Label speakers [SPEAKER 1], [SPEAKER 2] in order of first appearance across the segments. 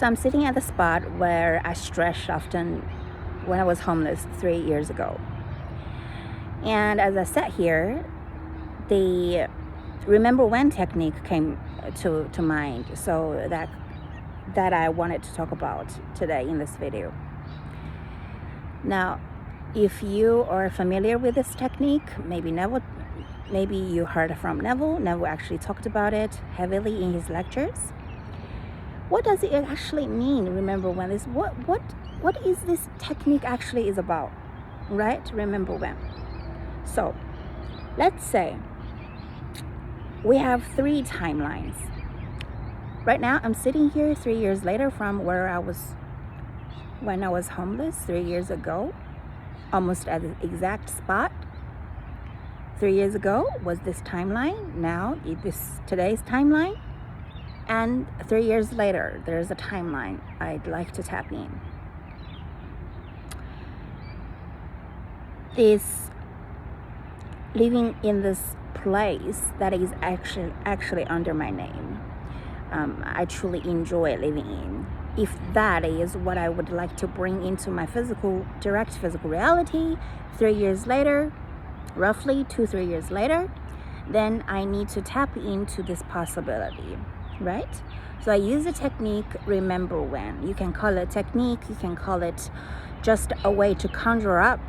[SPEAKER 1] So I'm sitting at the spot where I stretched often when I was homeless 3 years ago. And as I sat here, the remember when technique came to mind. So that I wanted to talk about today in this video. Now, if you are familiar with this technique, maybe you heard from Neville. Neville actually talked about it heavily in his lectures. What does it actually mean? Remember when this what is this technique actually is about, right? Remember when. So let's say we have 3 timelines. Right now I'm sitting here 3 years later from where I was when I was homeless 3 years ago, almost at the exact spot. 3 years ago was this timeline. Now today's timeline. And 3 years later, there's a timeline I'd like to tap in. Is living in this place that is actually under my name. I truly enjoy living in. If that is what I would like to bring into my direct physical reality, 3 years later, roughly 2-3 years later, then I need to tap into this possibility. Right? So I use the technique, remember when. You can call it technique, you can call it just a way to conjure up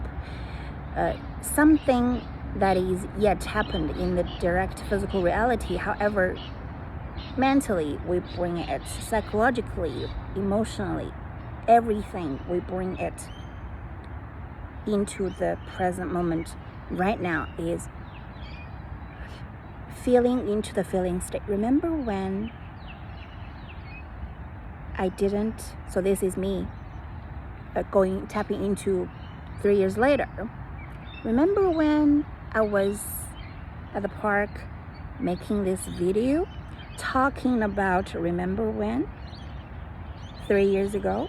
[SPEAKER 1] something that is yet happened in the direct physical reality. However, mentally we bring it, psychologically, emotionally, everything, we bring it into the present moment. Right now is feeling into the feeling state. Remember when I didn't, so this is me tapping into 3 years later. Remember when I was at the park making this video talking about remember when 3 years ago?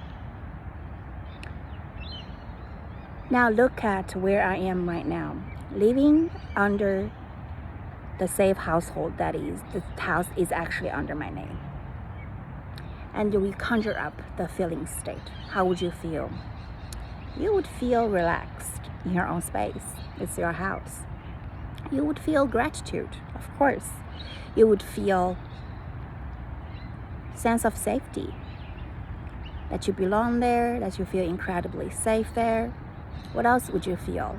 [SPEAKER 1] Now look at where I am right now, living under the safe household. That is, the house is actually under my name. And we conjure up the feeling state. How would you feel? You would feel relaxed in your own space. It's your house. You would feel gratitude, of course. You would feel sense of safety, that you belong there, that you feel incredibly safe there. What else would you feel?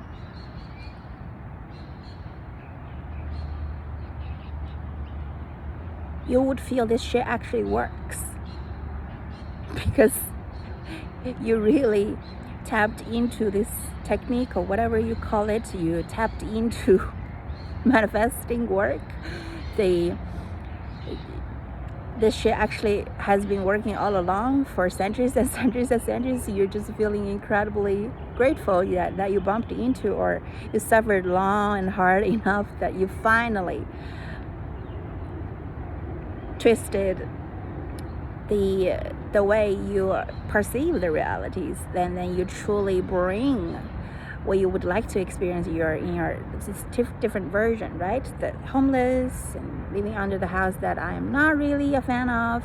[SPEAKER 1] You would feel this shit actually works. Because you really tapped into this technique or whatever you call it. You tapped into manifesting work. This shit actually has been working all along for centuries and centuries and centuries. You're just feeling incredibly grateful that you bumped into, or you suffered long and hard enough that you finally twisted the way you perceive the realities, then you truly bring what you would like to experience in your different version, right? The homeless and living under the house that I am not really a fan of,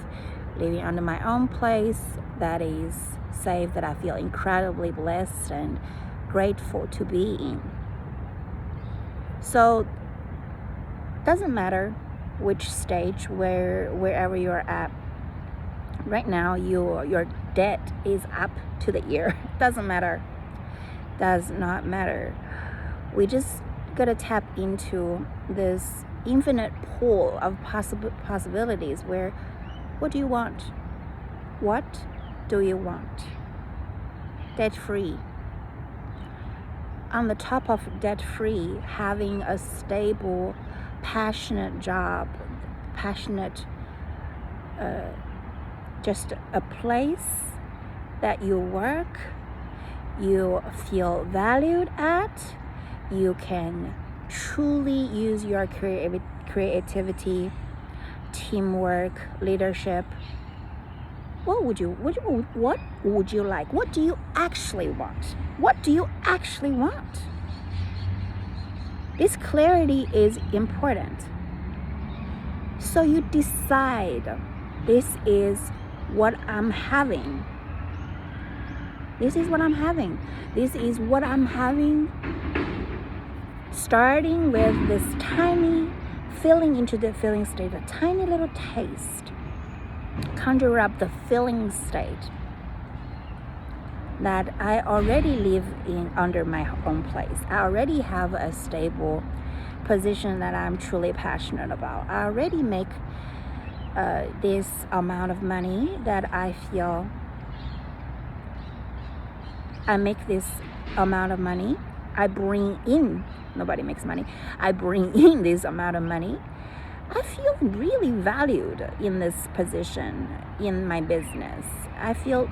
[SPEAKER 1] living under my own place that is safe, that I feel incredibly blessed and grateful to be in. So doesn't matter which stage, wherever you're at. Right now, your debt is up to the ear. Does not matter. We just gotta tap into this infinite pool of possibilities where, what do you want? What do you want? Debt free. On the top of debt free, having a stable, passionate job, just a place that you work, you feel valued at, you can truly use your creativity, teamwork, leadership. What would you like? What do you actually want? What do you actually want? This clarity is important. So you decide, this is what I'm having. This is what I'm having. This is what I'm having. Starting with this tiny feeling into the feeling state, a tiny little taste. Conjure up the feeling state that I already live in under my own place. I already have a stable position that I'm truly passionate about. I already make this amount of money that I feel I make this amount of money. I bring in, nobody makes money. I bring in this amount of money. I feel really valued in this position in my business. I feel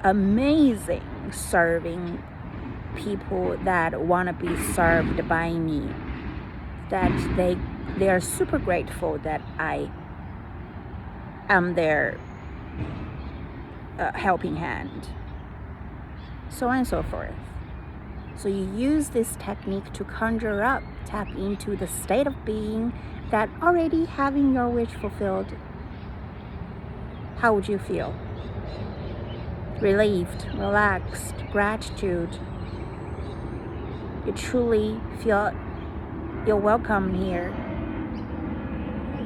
[SPEAKER 1] amazing serving people that want to be served by me, that they are super grateful that I am their helping hand, so on and so forth. So you use this technique to conjure up, tap into the state of being that already having your wish fulfilled. How would you feel? Relieved, relaxed, gratitude. You truly feel you're welcome here,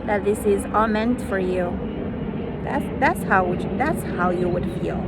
[SPEAKER 1] that this is all meant for you. That's how you would feel.